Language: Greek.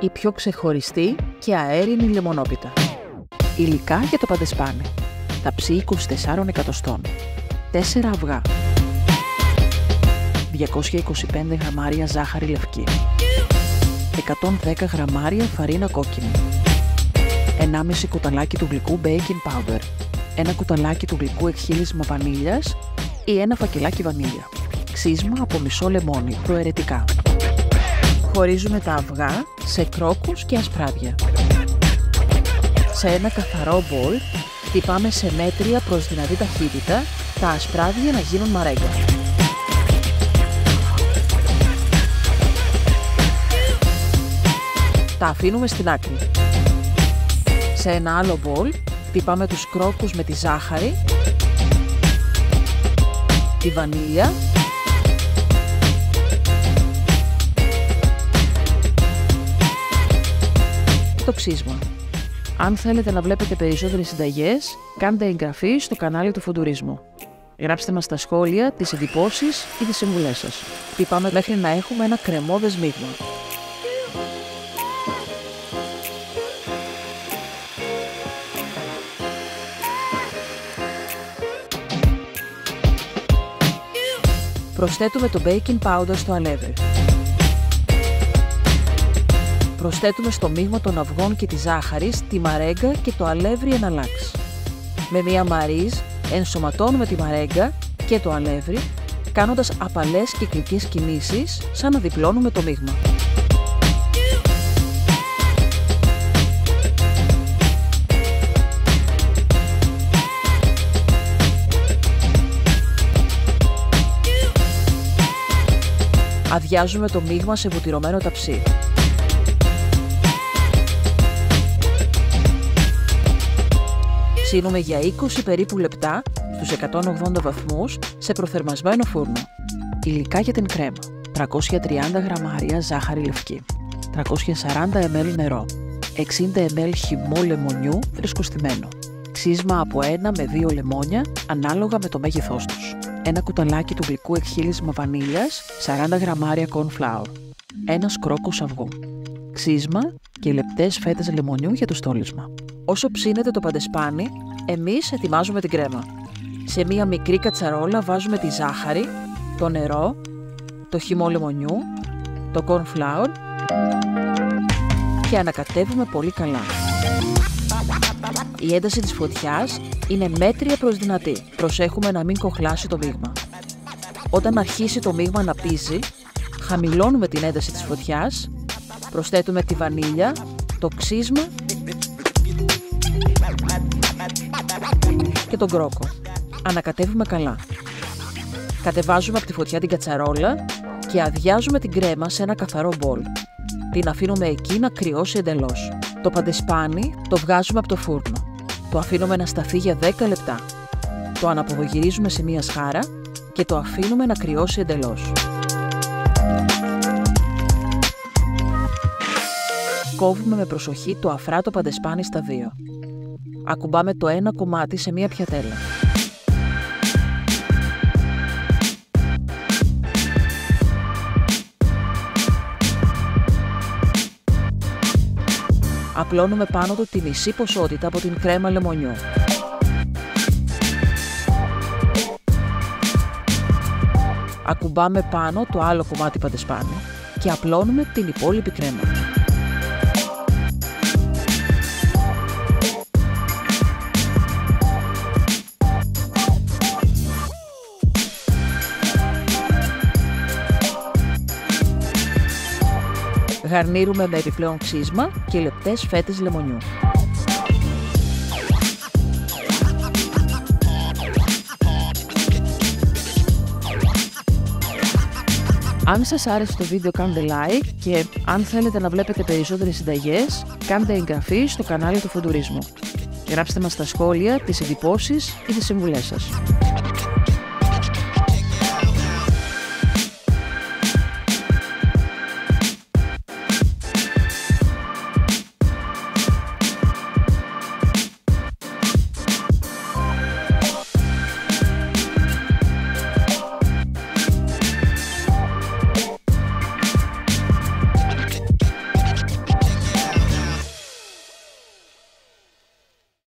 η πιο ξεχωριστή και αέρινη λεμονόπιτα. Υλικά για το παντεσπάνι. Ταψί 24 εκατοστών. 4 αυγά. 225 γραμμάρια ζάχαρη λευκή. 110 γραμμάρια φαρίνα κόκκινη. 1,5 κουταλάκι του γλυκού baking powder. 1 κουταλάκι του γλυκού εκχύλισμα βανίλιας ή 1 φακελάκι βανίλια. Ξύσμα από μισό λεμόνι, προαιρετικά. Χωρίζουμε τα αυγά σε κρόκους και ασπράδια. Σε ένα καθαρό μπολ χτυπάμε σε μέτρια προς δυνατή ταχύτητα τα ασπράδια να γίνουν μαρέγκα. Τα αφήνουμε στην άκρη. Σε ένα άλλο μπολ χτυπάμε τους κρόκους με τη ζάχαρη, τη βανίλια και το ξύσμα. Αν θέλετε να βλέπετε περισσότερες συνταγές, κάντε εγγραφή στο κανάλι του Φουντουρισμού. Γράψτε μας στα σχόλια τις εντυπώσεις ή τις συμβουλές σας. Χτυπάμε μέχρι να έχουμε ένα κρεμώδες μείγμα. Προσθέτουμε το baking powder στο αλεύρι. Προσθέτουμε στο μείγμα των αυγών και της ζάχαρης τη μαρέγκα και το αλεύρι εναλλάξ. Με μία μαρίζ ενσωματώνουμε τη μαρέγκα και το αλεύρι, κάνοντας απαλές κυκλικές κινήσεις σαν να διπλώνουμε το μείγμα. Αδειάζουμε το μείγμα σε βουτυρωμένο ταψί. Ψήνουμε για 20 περίπου λεπτά στους 180 βαθμούς σε προθερμασμένο φούρνο. Υλικά για την κρέμα. 330 γραμμάρια ζάχαρη λευκή. 340 ml νερό. 60 ml χυμό λεμονιού φρεσκοστημένο. Ξύσμα από 1 με 2 λεμόνια ανάλογα με το μέγεθός τους. 1 κουταλάκι του γλυκού εκχύλισμα βανίλιας, 40 γραμμάρια corn flour. 1 κρόκος αυγού. Ξύσμα και λεπτές φέτες λεμονιού για το στόλισμα. Όσο ψήνεται το παντεσπάνι, εμείς ετοιμάζουμε την κρέμα. Σε μία μικρή κατσαρόλα βάζουμε τη ζάχαρη, το νερό, το χυμό λεμονιού, το corn flour και ανακατεύουμε πολύ καλά. Η ένταση της φωτιάς είναι μέτρια προς δυνατή. Προσέχουμε να μην κοχλάσει το μείγμα. Όταν αρχίσει το μείγμα να πίζει, χαμηλώνουμε την ένταση της φωτιάς, προσθέτουμε τη βανίλια, το ξύσμα και τον κρόκο. Ανακατεύουμε καλά. Κατεβάζουμε από τη φωτιά την κατσαρόλα και αδειάζουμε την κρέμα σε ένα καθαρό μπολ. Την αφήνουμε εκεί να κρυώσει εντελώς. Το παντεσπάνι το βγάζουμε από το φούρνο. Το αφήνουμε να σταθεί για 10 λεπτά. Το αναποδογυρίζουμε σε μία σχάρα και το αφήνουμε να κρυώσει εντελώς. Κόβουμε με προσοχή το αφράτο παντεσπάνι στα δύο. Ακουμπάμε το ένα κομμάτι σε μία πιατέλα. Απλώνουμε πάνω του τη μισή ποσότητα από την κρέμα λεμονιού. Ακουμπάμε πάνω το άλλο κομμάτι παντεσπάνι και απλώνουμε την υπόλοιπη κρέμα. Γαρνίρουμε με επιπλέον ξύσμα και λεπτές φέτες λεμονιού. Αν σας άρεσε το βίντεο κάντε like και αν θέλετε να βλέπετε περισσότερες συνταγές κάντε εγγραφή στο κανάλι του Φουντουρισμού. Γράψτε μας στα σχόλια τις εντυπώσεις ή τις συμβουλές σας.